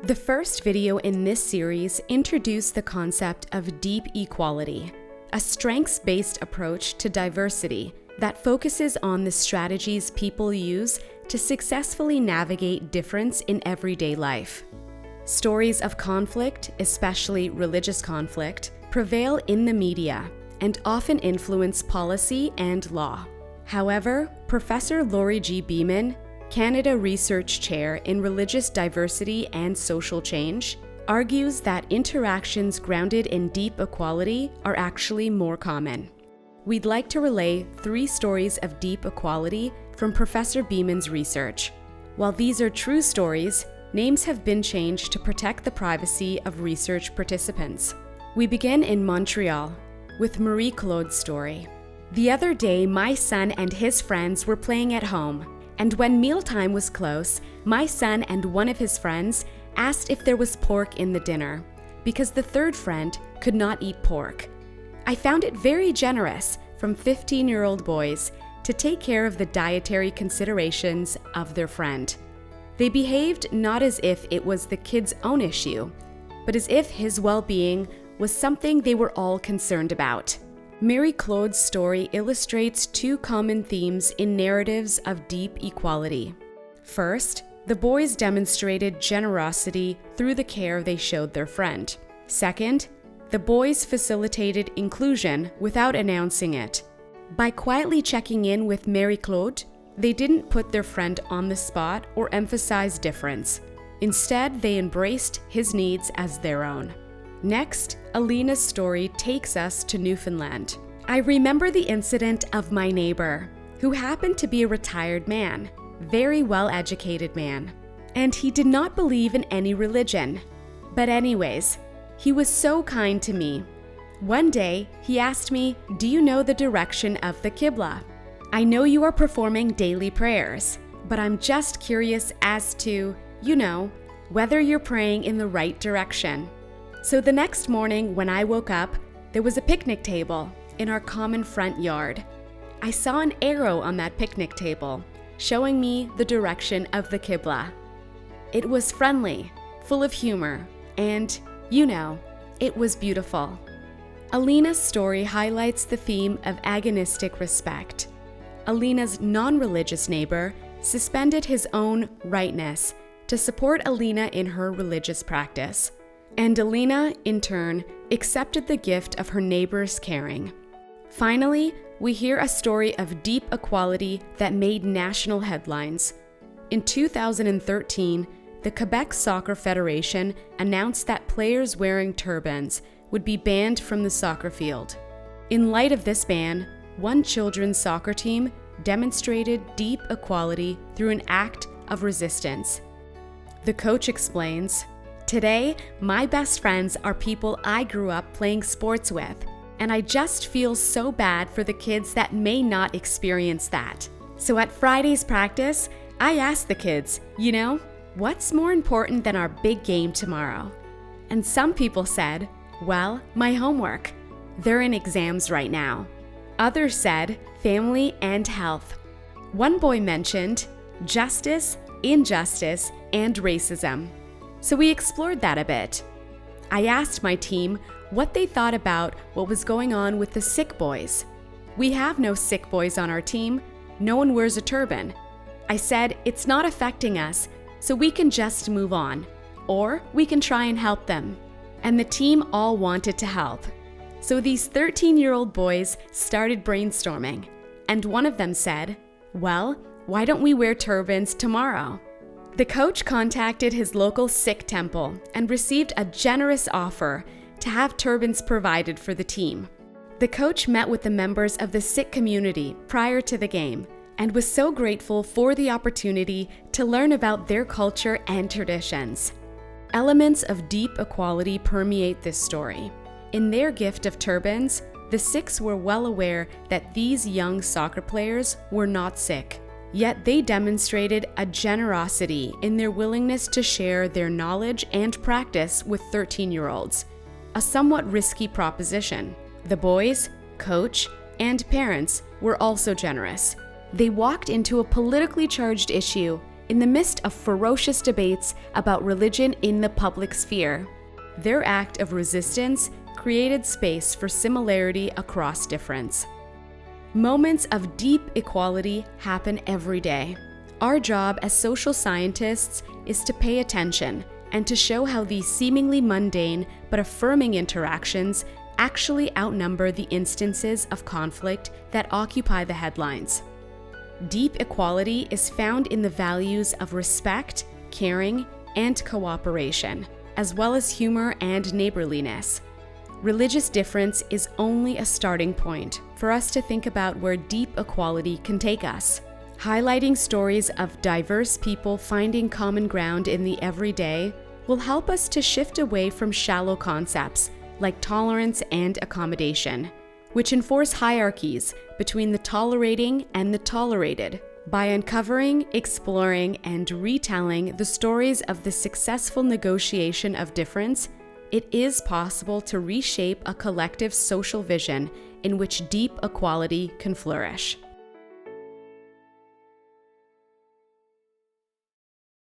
The first video in this series introduced the concept of deep equality, a strengths-based approach to diversity that focuses on the strategies people use to successfully navigate difference in everyday life. Stories of conflict, especially religious conflict, prevail in the media and often influence policy and law. However, Professor Laurie G. Beaman, Canada Research Chair in Religious Diversity and Social Change, argues that interactions grounded in deep equality are actually more common. We'd like to relay 3 stories of deep equality from Professor Beaman's research. While these are true stories, names have been changed to protect the privacy of research participants. We begin in Montreal with Marie-Claude's story. The other day, my son and his friends were playing at home, and when mealtime was close, my son and one of his friends asked if there was pork in the dinner, because the third friend could not eat pork. I found it very generous from 15-year-old boys to take care of the dietary considerations of their friend. They behaved not as if it was the kid's own issue, but as if his well-being was something they were all concerned about. Marie-Claude's story illustrates 2 common themes in narratives of deep equality. First, the boys demonstrated generosity through the care they showed their friend. Second, the boys facilitated inclusion without announcing it. By quietly checking in with Marie-Claude, they didn't put their friend on the spot or emphasize difference. Instead, they embraced his needs as their own. Next, Alina's story takes us to Newfoundland. I remember the incident of my neighbor, who happened to be a retired man, very well-educated man, and he did not believe in any religion. But anyways, he was so kind to me. One day, he asked me, "Do you know the direction of the Qibla? I know you are performing daily prayers, but I'm just curious as to, whether you're praying in the right direction." So the next morning when I woke up, there was a picnic table in our common front yard. I saw an arrow on that picnic table, showing me the direction of the Qibla. It was friendly, full of humor, and, it was beautiful. Alina's story highlights the theme of agonistic respect. Alina's non-religious neighbor suspended his own rightness to support Alina in her religious practice. And Alina, in turn, accepted the gift of her neighbor's caring. Finally, we hear a story of deep equality that made national headlines. In 2013, the Quebec Soccer Federation announced that players wearing turbans would be banned from the soccer field. In light of this ban, one children's soccer team demonstrated deep equality through an act of resistance. The coach explains, "Today, my best friends are people I grew up playing sports with, and I just feel so bad for the kids that may not experience that. So at Friday's practice, I asked the kids, what's more important than our big game tomorrow?" And some people said, "Well, my homework. They're in exams right now." Others said, "Family and health." One boy mentioned justice, injustice, and racism. So we explored that a bit. I asked my team what they thought about what was going on with the sick boys. "We have no sick boys on our team. No one wears a turban." I said, "It's not affecting us, so we can just move on. Or we can try and help them." And the team all wanted to help. So these 13-year-old boys started brainstorming. And one of them said, "Well, why don't we wear turbans tomorrow?" The coach contacted his local Sikh temple and received a generous offer to have turbans provided for the team. The coach met with the members of the Sikh community prior to the game and was so grateful for the opportunity to learn about their culture and traditions. Elements of deep equality permeate this story. In their gift of turbans, the Sikhs were well aware that these young soccer players were not Sikh. Yet they demonstrated a generosity in their willingness to share their knowledge and practice with 13-year-olds, a somewhat risky proposition. The boys, coach, and parents were also generous. They walked into a politically charged issue in the midst of ferocious debates about religion in the public sphere. Their act of resistance created space for similarity across difference. Moments of deep equality happen every day. Our job as social scientists is to pay attention and to show how these seemingly mundane but affirming interactions actually outnumber the instances of conflict that occupy the headlines. Deep equality is found in the values of respect, caring, and cooperation, as well as humor and neighborliness. Religious difference is only a starting point for us to think about where deep equality can take us. Highlighting stories of diverse people finding common ground in the everyday will help us to shift away from shallow concepts like tolerance and accommodation, which enforce hierarchies between the tolerating and the tolerated. By uncovering, exploring, and retelling the stories of the successful negotiation of difference, it is possible to reshape a collective social vision in which deep equality can flourish.